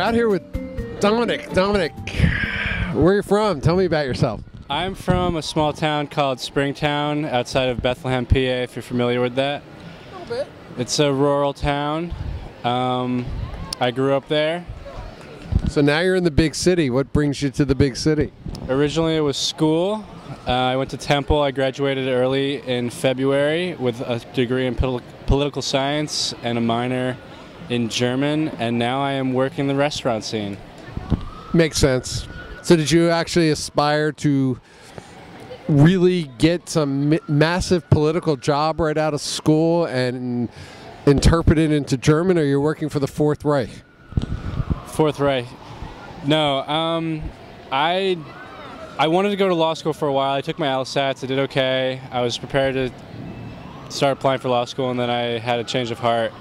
out here with Dominick. Dominick, where are you from? Tell me about yourself. I'm from a small town called Springtown outside of Bethlehem, PA, if you're familiar with that. A little bit. It's a rural town. I grew up there. So now you're in the big city. What brings you to the big city? Originally it was school. I went to Temple. I graduated early in February with a degree in political science and a minor in German, and now I am working the restaurant scene. Makes sense. So did you actually aspire to really get some massive political job right out of school and interpret it into German, or you're working for the Fourth Reich? Fourth Reich. No, I wanted to go to law school for a while. I took my LSATs. I did okay. I was prepared to start applying for law school, and then I had a change of heart.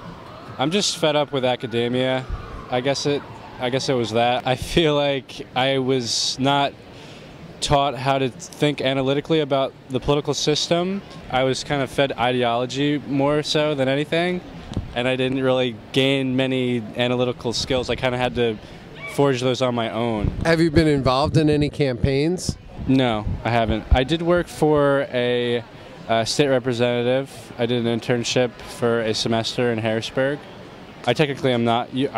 I'm just fed up with academia. I guess it was that. I feel like I was not taught how to think analytically about the political system. I was kind of fed ideology more so than anything, and I didn't really gain many analytical skills. I kind of had to forge those on my own. Have you been involved in any campaigns? No, I haven't. I did work for a state representative. I did an internship for a semester in Harrisburg. I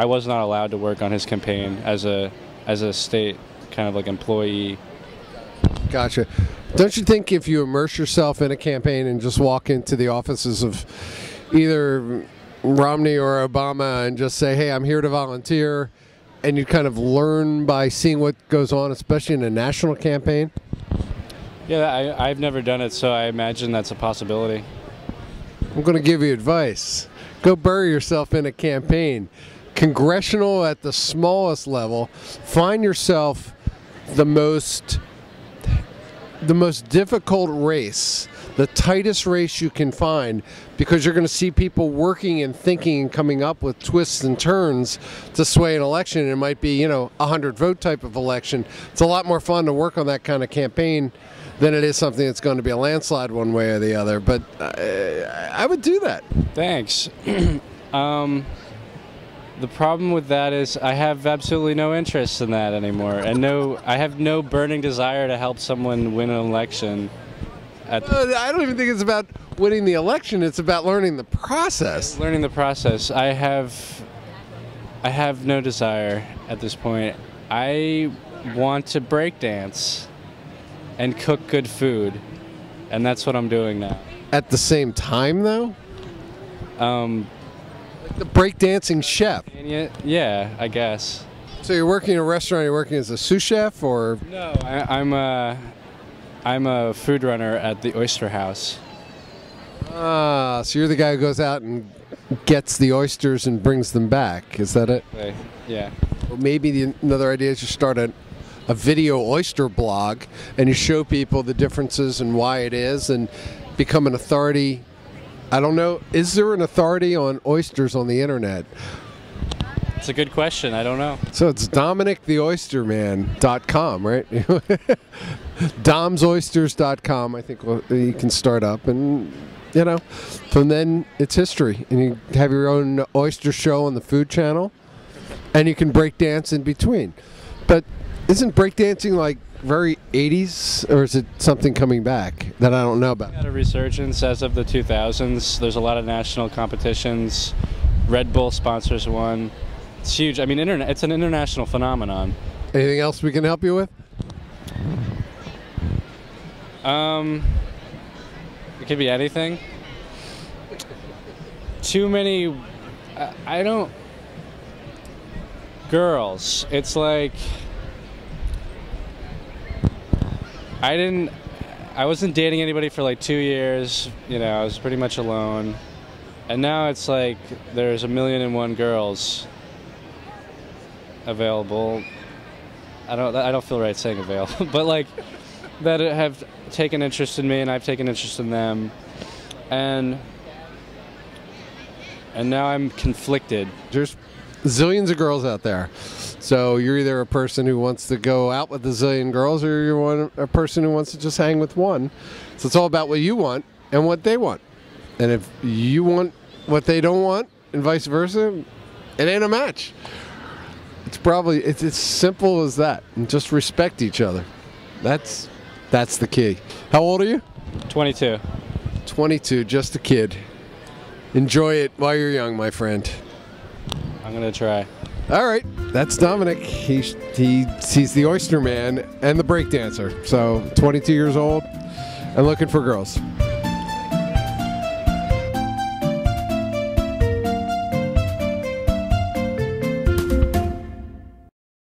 was not allowed to work on his campaign as a state kind of like employee. Gotcha. Don't you think if you immerse yourself in a campaign and just walk into the offices of either Romney or Obama and just say, hey, I'm here to volunteer, and you kind of learn by seeing what goes on, especially in a national campaign? Yeah, I've never done it, so I imagine that's a possibility. I'm going to give you advice. Go bury yourself in a campaign. Congressional at the smallest level. Find yourself the most difficult race, the tightest race you can find, because you're going to see people working and thinking and coming up with twists and turns to sway an election. It might be, 100 vote type of election. It's a lot more fun to work on that kind of campaign than it is something that's going to be a landslide one way or the other. But I would do that. Thanks. The problem with that is I have absolutely no interest in that anymore, and I have no burning desire to help someone win an election. I don't even think it's about winning the election. It's about learning the process. Learning the process. I have no desire at this point. I want to break dance and cook good food, and that's what I'm doing now. At the same time, though? Like the breakdancing chef. Yeah, I guess. So you're working in a restaurant, you're working as a sous chef, or? No, I'm a food runner at the Oyster House. Ah, so you're the guy who goes out and gets the oysters and brings them back. Is that it? Yeah. Well, maybe another idea is you start a video oyster blog and you show people the differences and why it is, and become an authority. I don't know, is there an authority on oysters on the internet? It's a good question. I don't know. So it's DominickTheOysterman.com, right? DomsOysters.com, I think you can start up, and from then it's history. And you have your own oyster show on the Food Channel, and you can break dance in between. But isn't breakdancing like very 80s, or is it something coming back that I don't know about? Had a resurgence as of the 2000s. There's a lot of national competitions. Red Bull sponsors one. It's huge. I mean, it's an international phenomenon. Anything else we can help you with? It could be anything. Too many. I don't. Girls. It's like. I wasn't dating anybody for like 2 years. I was pretty much alone. And now it's like there's 1,000,001 girls available. I don't feel right saying available, but like that have taken interest in me, and I've taken interest in them. And now I'm conflicted. There's zillions of girls out there. So you're either a person who wants to go out with a zillion girls, or you're a person who wants to just hang with one. So it's all about what you want and what they want. And if you want what they don't want, and vice versa, it ain't a match. it's as simple as that. And just respect each other. That's the key. How old are you? 22. 22, just a kid. Enjoy it while you're young, my friend. I'm gonna try. All right, that's Dominick. He's the Oyster Man and the breakdancer. So 22 years old and looking for girls.